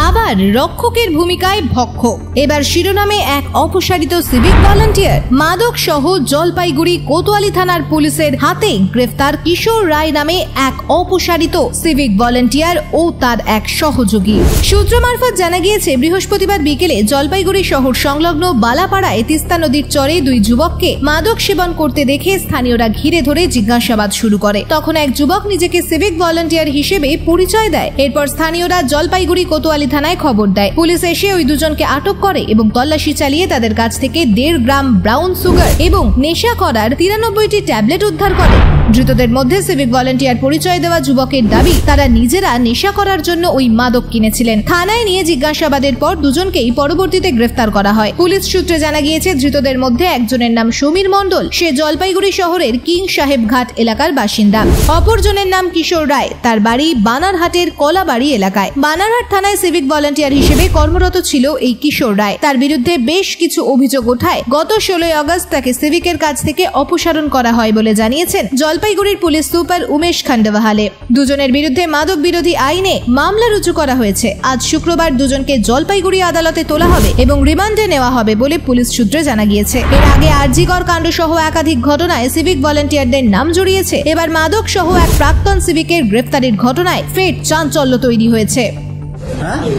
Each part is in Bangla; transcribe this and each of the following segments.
আবার রক্ষকের ভূমিকায় ভক্ষক। এবার শিরোনামে এক অপসারিত সিভিক ভলান্টিয়ার। মাদক সহ জলপাইগুড়ি কোতোয়ালি থানার পুলিশের হাতে গ্রেফতার কিশোর রায় নামে এক অপসারিত সিভিক ভলান্টিয়ার ও তার এক সহযোগী। সূত্র মারফত জানা গিয়েছে, বৃহস্পতিবার বিকেলে জলপাইগুড়ি শহর সংলগ্ন বালাপাড়ায় তিস্তা নদীর চরে দুই যুবককে মাদক সেবন করতে দেখে স্থানীয়রা ঘিরে ধরে জিজ্ঞাসাবাদ শুরু করে। তখন এক যুবক নিজেকে সিভিক ভলান্টিয়ার হিসেবে পরিচয় দেয়। এরপর স্থানীয়রা জলপাইগুড়ি কোতোয়ালি থানায় খবর দেয়। পুলিশ এসে ওই দুজনকে আটক করে এবং তল্লাশি চালিয়ে তাদের কাছ থেকে 1.5 গ্রাম ব্রাউন সুগার এবং নেশা করার 93টি ট্যাবলেট উদ্ধার করে। ধৃতদের মধ্যে সিভিক ভলান্টিয়ার পরিচয় দেওয়া যুবকের দাবি, তারা নিজেরা নেশা করার জন্য ওই মাদক কিনেছিলেন। থানায় নিয়ে জিজ্ঞাসাবাদের পর দুজনকেই পরবর্তীতে গ্রেফতার করা হয়। পুলিশ সূত্রে জানা গিয়েছে, ধৃতদের মধ্যে একজনের নাম সমীর মণ্ডল, সে জলপাইগুড়ি শহরের কিং সাহেব ঘাট এলাকার বাসিন্দা। অপরজনের নাম কিশোর রায়, তার বাড়ি বানারহাটের কলাবাড়ি এলাকায়। বানারহাট থানায় সিভিক ভলান্টিয়ার হিসেবে কর্মরত ছিল এই কিশোর রায়। তার বিরুদ্ধে বেশ কিছু অভিযোগ ওঠায় গত 16 আগস্ট তাকে সিভিকের কাছ থেকে অপসারণ করা হয় বলে জানিয়েছেন জলপাইগুড়ির পুলিশ সুপার উমেশ খান্ডওয়াহালে। দুজনের বিরুদ্ধে মাদক বিরোধী আইনে মামলা রুজু করা হয়েছে। আজ শুক্রবার দুজনকে জলপাইগুড়ি আদালতে তোলা হবে এবং রিমান্ডে নেওয়া হবে বলে পুলিশ সূত্রে জানা গিয়েছে। এর আগে আরজিকর কাণ্ড সহ একাধিক ঘটনায় সিভিক ভলান্টিয়ারদের নাম জড়িয়েছে। এবার মাদক সহ এক প্রাক্তন সিভিকের গ্রেফতারের ঘটনায় ফের চাঞ্চল্য তৈরি হয়েছে।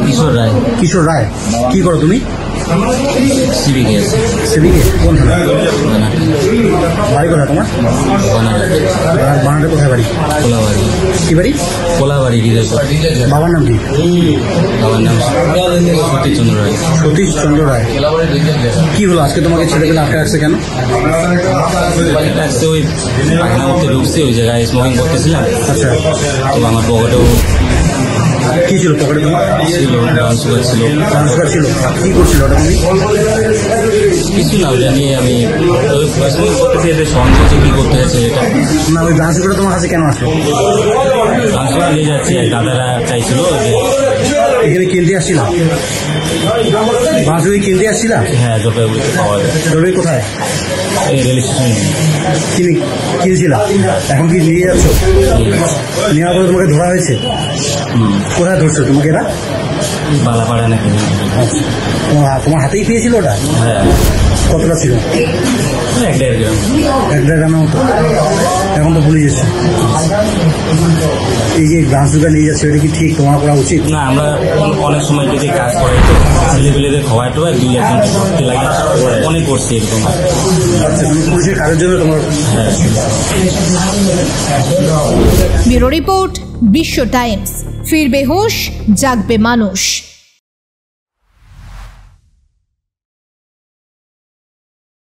কিশোর রায়। কিশোর রায়, কি করো তুমি? সিভিকে। সিভিকে কোন থানা? বাড়ি কোথায় তোমার? বানারহাটে কোথায় বাড়ি? কোলাবাড়ি। কি বাড়ি? কোলাবাড়ি। বাবার নাম কি? বাবার নাম সতীশ চন্দ্র রায়। সতীশ চন্দ্র রায়। কি হলো আজকে তোমাকে ছেলেপেলে আটকে রাখছে কেন? ওই পায়খানা করতে ঢুকছে, ওই জায়গায় স্মোকিং করতেছিলাম। আচ্ছা, তো আমার পকেটেও কি ছিল? পকেটে তোমার ছিল ব্রাউন সুগার ছিল। ব্রাউন সুগার ছিল। কি করছিল ওটা তুমি? কিছু না, ওটা নিয়ে আমি সন্দেহ কি করতে হয়েছে এটা না। ওই ব্রাউন সুগারটা তোমার কাছে কেন আসলো? ব্রাউন সুগার নিয়ে যাচ্ছি, দাদারা চাইছিল যে এখানে কিনতে আসছিলাম। ব্রাউন সুগার কিনতে আসছিলাম। হ্যাঁ, জলপাইগুড়িতে পাওয়া যায়। জলপাইগুড়ি কোথায়? রেল স্টেশন কিনেছিলাম। এখন কি নিয়ে যাচ্ছ? নেওয়ার পরে তোমাকে ধরা হয়েছে? কোথায় ধরছো তোমাকে এরা? বালাপাড়া নাকি। তোমার হাতেই পেয়েছিল ওটা? হ্যাঁ। কতটা ছিল? 1.5 গ্রাম। 1.5 গ্রামের মতো। এখন তো পুলিশ এসেছে। এই যে ব্রাউন সুগার নিয়ে যাচ্ছে, এটা কি ঠিক? তোমার করা উচিত না। আমরা অনেক সময় যদি কাজ করাই তো ছেলেপেলেদের খাওয়াই টোয়াই 2-1 জন করতে লাগে, অনেক করছি এরকম। আচ্ছা, তুমি পুলিশের কাজের জন্য তোমার। ব্যুরো রিপোর্ট, বিশ্ব টাইমস। ফিরবে হোশ, জাগবে মানুষ।